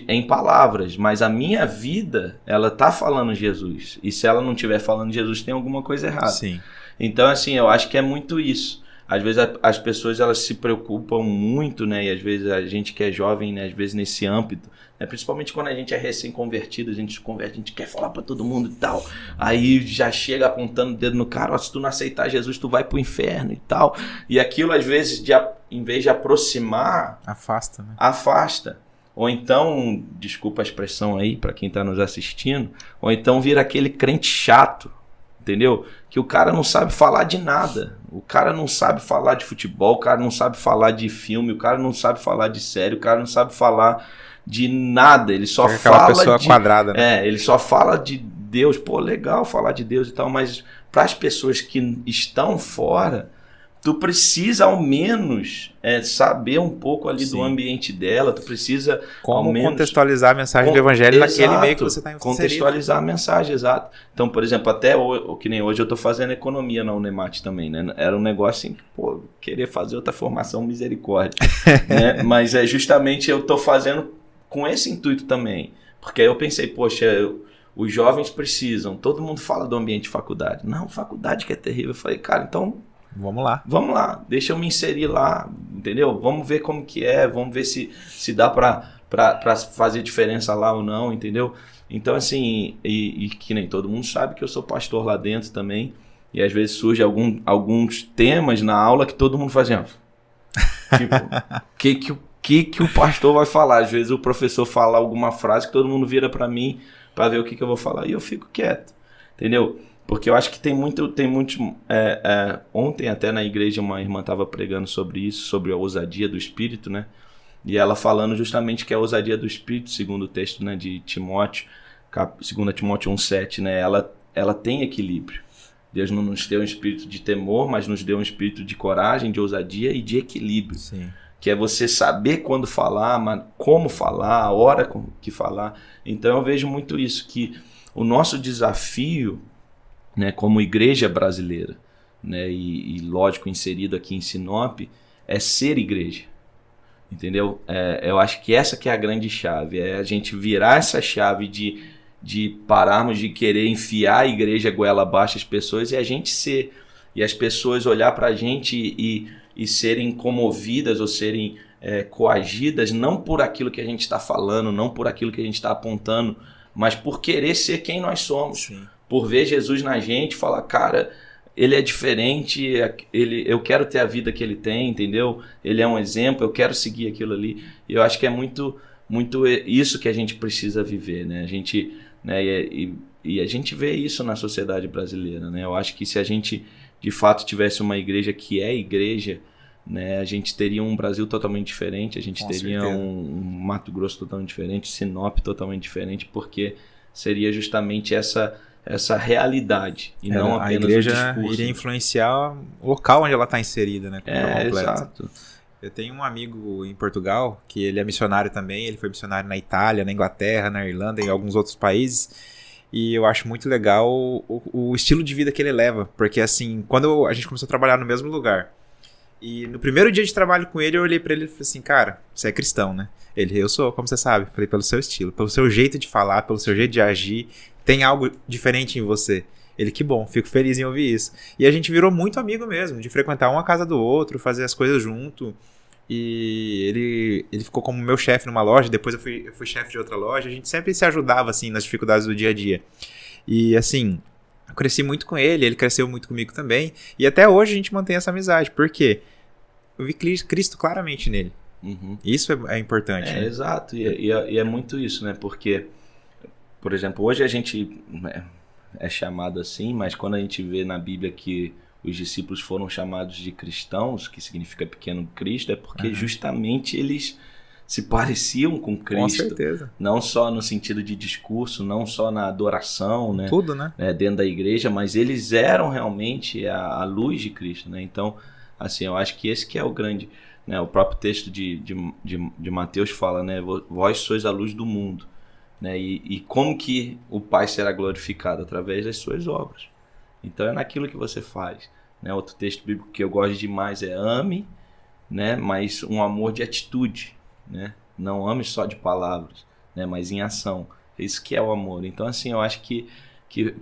em palavras, mas a minha vida, ela tá falando Jesus. E se ela não estiver falando Jesus, tem alguma coisa errada. Sim. Então, assim, eu acho que é muito isso. Às vezes as pessoas, elas se preocupam muito, né? E às vezes a gente que é jovem, né? Às vezes nesse âmbito, né? Principalmente quando a gente é recém-convertido, a gente se converte, a gente quer falar pra todo mundo e tal. Aí já chega apontando o dedo no cara, se tu não aceitar Jesus, tu vai pro inferno e tal. E aquilo, às vezes, em vez de aproximar... Afasta, né? Afasta. Ou então, desculpa a expressão aí pra quem tá nos assistindo, ou então vira aquele crente chato, entendeu? Que o cara não sabe falar de nada. O cara não sabe falar de futebol, o cara não sabe falar de filme, o cara não sabe falar de série, o cara não sabe falar de nada. Ele só fala pessoa quadrada, né? Ele só fala de Deus. Pô, legal falar de Deus e tal, mas para as pessoas que estão fora, tu precisa ao menos saber um pouco ali do ambiente dela, tu precisa como contextualizar a mensagem do evangelho naquele meio que você está inserido. Contextualizar a mensagem, exato. Então, por exemplo, até que nem hoje eu estou fazendo economia na Unemat também, né? Era um negócio assim, pô, querer fazer outra formação, misericórdia. Né? Mas justamente eu estou fazendo com esse intuito também. Porque aí eu pensei, poxa, os jovens precisam, todo mundo fala do ambiente de faculdade. Não, faculdade que é terrível. Eu falei, cara, então... Vamos lá, deixa eu me inserir lá, entendeu? Vamos ver como que é, vamos ver se dá pra fazer diferença lá ou não, entendeu? Então, assim, e que nem todo mundo sabe que eu sou pastor lá dentro também, e às vezes surge alguns temas na aula que todo mundo faz assim, ó, tipo, que o pastor vai falar. Às vezes o professor fala alguma frase que todo mundo vira para mim para ver o que eu vou falar e eu fico quieto, entendeu? Porque eu acho que tem muitos... Ontem até na igreja uma irmã estava pregando sobre isso, sobre a ousadia do Espírito, né? E ela falando justamente que a ousadia do Espírito, segundo o texto, né, de Timóteo, 2 Timóteo 1,7, né, ela tem equilíbrio. Deus não nos deu um espírito de temor, mas nos deu um espírito de coragem, de ousadia e de equilíbrio. Sim. Que é você saber quando falar, como falar, a hora que falar. Então eu vejo muito isso, que o nosso desafio, né, como igreja brasileira, né, e lógico inserido aqui em Sinop, é ser igreja. Entendeu? Eu acho que essa que é a grande chave, é a gente virar essa chave de pararmos de querer enfiar a igreja goela abaixo as pessoas e a gente ser, e as pessoas olhar pra gente e serem comovidas ou serem coagidas, não por aquilo que a gente está falando, não por aquilo que a gente está apontando, mas por querer ser quem nós somos. Sim. Por ver Jesus na gente, falar, cara, ele é diferente, eu quero ter a vida que ele tem, entendeu? Ele é um exemplo, eu quero seguir aquilo ali. E eu acho que é muito isso que a gente precisa viver, né? A gente, né, e a gente vê isso na sociedade brasileira, né? Eu acho que se a gente, de fato, tivesse uma igreja que é igreja, né, a gente teria um Brasil totalmente diferente, a gente teria um Mato Grosso totalmente diferente, Sinop totalmente diferente, porque seria justamente essa realidade e não apenas a igreja o discurso. Iria influenciar o local onde ela está inserida, né? Exato. Eu tenho um amigo em Portugal que ele é missionário também, ele foi missionário na Itália, na Inglaterra, na Irlanda e em alguns outros países, e eu acho muito legal o estilo de vida que ele leva, porque assim, quando a gente começou a trabalhar no mesmo lugar, e no primeiro dia de trabalho com ele, eu olhei pra ele e falei assim, cara, você é cristão, né? Ele, eu sou, como você sabe. Falei, pelo seu estilo, pelo seu jeito de falar, pelo seu jeito de agir, tem algo diferente em você. Ele, que bom, fico feliz em ouvir isso. E a gente virou muito amigo mesmo, de frequentar um a casa do outro, fazer as coisas junto. E ele ficou como meu chefe numa loja, depois eu fui chefe de outra loja. A gente sempre se ajudava, assim, nas dificuldades do dia a dia. E, assim, eu cresci muito com ele cresceu muito comigo também. E até hoje a gente mantém essa amizade. Por quê? Eu vi Cristo claramente nele. Uhum. Isso é importante. Né? Exato. E é muito isso, né? Porque, por exemplo, hoje a gente é chamado assim, mas quando a gente vê na Bíblia que os discípulos foram chamados de cristãos, que significa pequeno Cristo, é porque justamente eles se pareciam com Cristo. Com certeza. Não só no sentido de discurso, não só na adoração, né? Tudo, né? Dentro da igreja, mas eles eram realmente a luz de Cristo, né? Então, assim, eu acho que esse que é o grande, né? O próprio texto de Mateus fala, né? Vós sois a luz do mundo, né? E como que o Pai será glorificado? Através das suas obras. Então é naquilo que você faz, né? Outro texto bíblico que eu gosto demais é ame, né? Mas um amor de atitude, né? Não ame só de palavras, né? Mas em ação. Isso que é o amor. Então, assim, eu acho que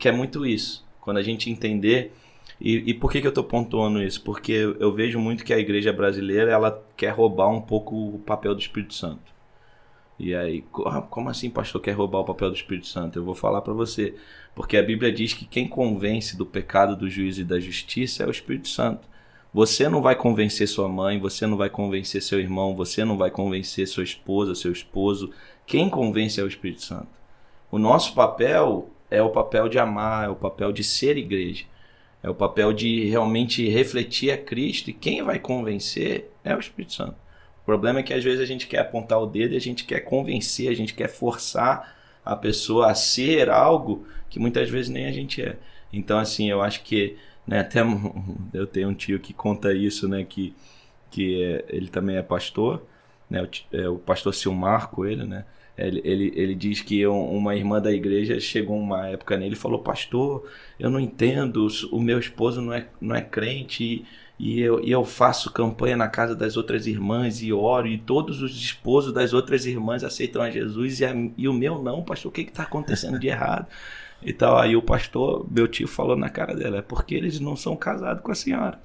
é muito isso. Quando a gente entender... E por que eu estou pontuando isso? Porque eu vejo muito que a igreja brasileira ela quer roubar um pouco o papel do Espírito Santo. E aí, como assim, pastor, quer roubar o papel do Espírito Santo? Eu vou falar para você. Porque a Bíblia diz que quem convence do pecado, do juízo e da justiça é o Espírito Santo. Você não vai convencer sua mãe, você não vai convencer seu irmão, você não vai convencer sua esposa, seu esposo. Quem convence é o Espírito Santo. O nosso papel é o papel de amar, é o papel de ser igreja. É o papel de realmente refletir a Cristo. E quem vai convencer é o Espírito Santo. O problema é que às vezes a gente quer apontar o dedo e a gente quer convencer, a gente quer forçar a pessoa a ser algo que muitas vezes nem a gente é. Então, assim, eu acho que, né, até eu tenho um tio que conta isso, né, que ele também é pastor, né, o pastor Silmarco, ele, né, ele diz que uma irmã da igreja chegou uma época nele e falou, pastor, eu não entendo, o meu esposo não é crente e eu faço campanha na casa das outras irmãs e oro e todos os esposos das outras irmãs aceitam a Jesus e o meu não, pastor, o que está acontecendo de errado? E tal. Aí o pastor, meu tio, falou na cara dela, é porque eles não são casados com a senhora.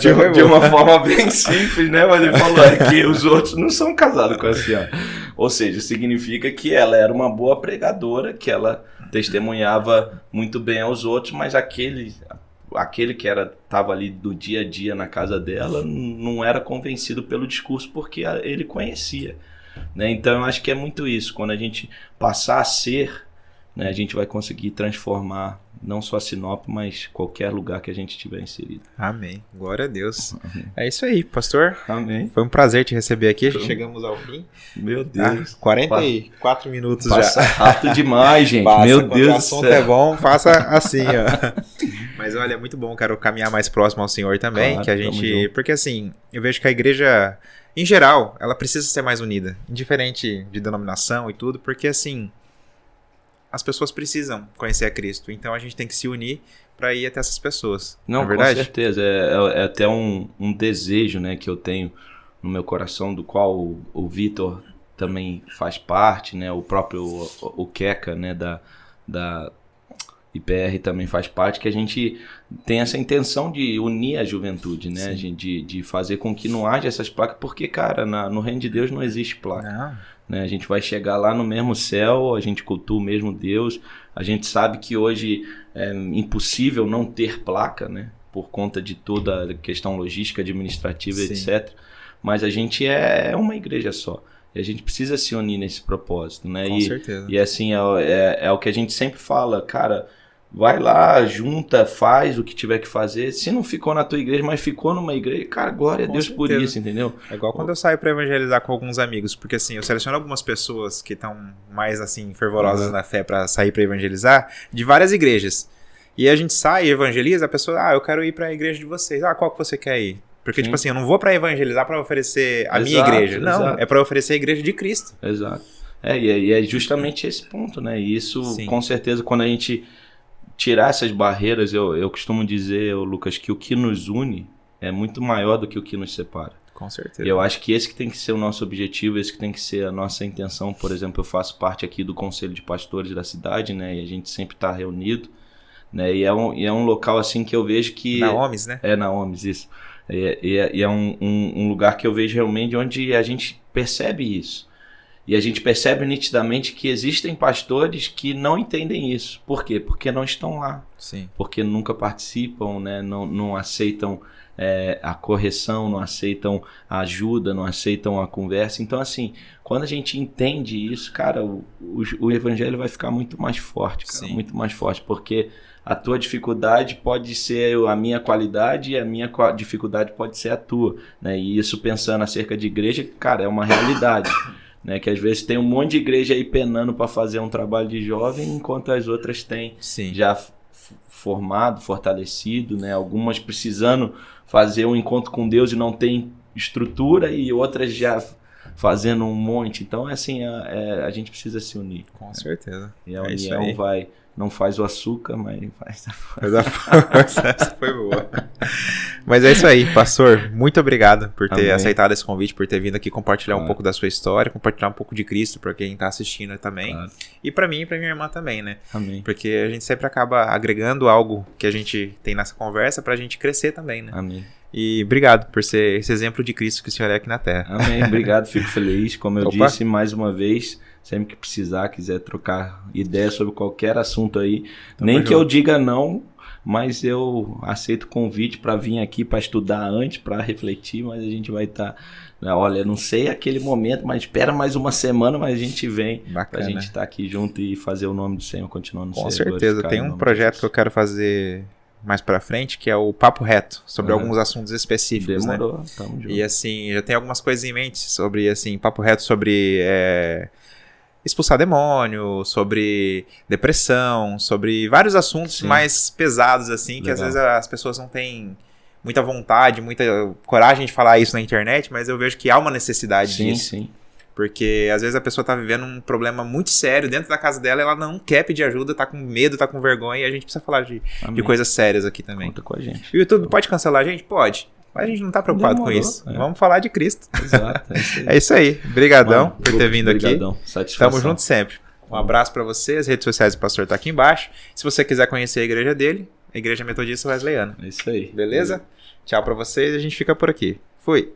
De uma forma bem simples, né? Mas ele falou que os outros não são casados com a senhora. Ou seja, significa que ela era uma boa pregadora, que ela testemunhava muito bem aos outros, mas aquele que estava ali do dia a dia na casa dela não era convencido pelo discurso porque ele conhecia, né? Então eu acho que é muito isso, quando a gente passar a ser, né, a gente vai conseguir transformar não só Sinop, mas qualquer lugar que a gente estiver inserido. Amém. Glória a Deus. Amém. É isso aí, pastor. Amém. Foi um prazer te receber aqui. Chegamos ao fim. Meu Deus. 44 minutos passa já. Rápido demais, gente. Passa, meu Deus do céu. O assunto é bom, faça assim, ó. Mas olha, é muito bom, quero caminhar mais próximo ao Senhor também, claro, que a gente... Porque assim, eu vejo que a igreja, em geral, ela precisa ser mais unida, indiferente de denominação e tudo, porque assim... As pessoas precisam conhecer a Cristo, então a gente tem que se unir para ir até essas pessoas. Não, é verdade? Com certeza. É até um desejo, né, que eu tenho no meu coração, do qual o Vitor também faz parte, né, o próprio o Queca, né, da IPR também faz parte, que a gente tem essa intenção de unir a juventude, né, de fazer com que não haja essas placas, porque, cara, no reino de Deus não existe placa. Não. Né, a gente vai chegar lá no mesmo céu, a gente cultua o mesmo Deus, a gente sabe que hoje é impossível não ter placa, né, por conta de toda a questão logística, administrativa, etc. Mas a gente é uma igreja só. E a gente precisa se unir nesse propósito, né? Com certeza. E assim, é o que a gente sempre fala, cara, vai lá, junta, faz o que tiver que fazer. Se não ficou na tua igreja, mas ficou numa igreja, cara, glória a Deus por isso, entendeu? É igual quando eu saio para evangelizar com alguns amigos, porque assim, eu seleciono algumas pessoas que estão mais assim, fervorosas na fé para sair para evangelizar, de várias igrejas. E a gente sai e evangeliza, a pessoa, eu quero ir para a igreja de vocês. Qual que você quer ir? Porque, tipo assim, eu não vou para evangelizar para oferecer a minha igreja. Não, é para oferecer a igreja de Cristo. Exato. E é justamente esse ponto, né? E isso, com certeza, quando a gente tirar essas barreiras, eu costumo dizer, Lucas, que o que nos une é muito maior do que o que nos separa. Com certeza. E eu acho que esse que tem que ser o nosso objetivo, esse que tem que ser a nossa intenção. Por exemplo, eu faço parte aqui do Conselho de Pastores da cidade, né? E a gente sempre está reunido, né? E é um local assim que eu vejo que... Na OMS, né? Na OMS, isso. E é um lugar que eu vejo realmente onde a gente percebe isso. E a gente percebe nitidamente que existem pastores que não entendem isso. Por quê? Porque não estão lá. Sim. Porque nunca participam, né? Não aceitam a correção, não aceitam a ajuda, não aceitam a conversa. Então, assim, quando a gente entende isso, cara, o evangelho vai ficar muito mais forte, cara, muito mais forte. Porque a tua dificuldade pode ser a minha qualidade e a minha dificuldade pode ser a tua, né? E isso, pensando acerca de igreja, cara, é uma realidade. Né, que às vezes tem um monte de igreja aí penando para fazer um trabalho de jovem, enquanto as outras têm já formado, fortalecido, né, algumas precisando fazer um encontro com Deus e não tem estrutura, e outras já fazendo um monte. Então, assim, a gente precisa se unir. Com certeza. E a união não faz o açúcar, mas faz a força. Essa foi boa. Mas é isso aí, pastor. Muito obrigado por ter aceitado esse convite, por ter vindo aqui compartilhar um pouco da sua história, compartilhar um pouco de Cristo para quem está assistindo também. E para mim e para minha irmã também, né? Amém. Porque a gente sempre acaba agregando algo que a gente tem nessa conversa para a gente crescer também, né? Amém. E obrigado por ser esse exemplo de Cristo que o Senhor é aqui na Terra. Amém. Obrigado, fico feliz. Como eu disse, mais uma vez, sempre que precisar, quiser trocar ideias sobre qualquer assunto aí, nem que eu diga não, mas eu aceito o convite para vir aqui para estudar antes, para refletir, mas a gente vai estar... Olha, não sei aquele momento, mas espera mais uma semana, mas a gente vem para a gente estar aqui junto e fazer o nome do Senhor continuando. Com certeza. Tem um projeto que eu quero fazer mais pra frente, que é o Papo Reto, sobre alguns assuntos específicos. Demorou, né? Tamo junto. E assim, já tem algumas coisas em mente sobre, assim, Papo Reto sobre expulsar demônio, sobre depressão, sobre vários assuntos mais pesados, assim, que às vezes as pessoas não têm muita vontade, muita coragem de falar isso na internet, mas eu vejo que há uma necessidade disso. Sim. Porque às vezes a pessoa tá vivendo um problema muito sério dentro da casa dela, ela não quer pedir ajuda, tá com medo, tá com vergonha, e a gente precisa falar de coisas sérias aqui também. Conta com a gente. O YouTube pode cancelar a gente? Pode. Mas a gente não tá preocupado com isso. Vamos falar de Cristo. Exato. É isso aí. Obrigadão por ter vindo aqui. Satisfação. Tamo junto sempre. Um abraço pra você. As redes sociais do pastor tá aqui embaixo. Se você quiser conhecer a igreja dele, a Igreja Metodista Wesleyana. É isso aí. Beleza? Tchau pra vocês. A gente fica por aqui. Fui.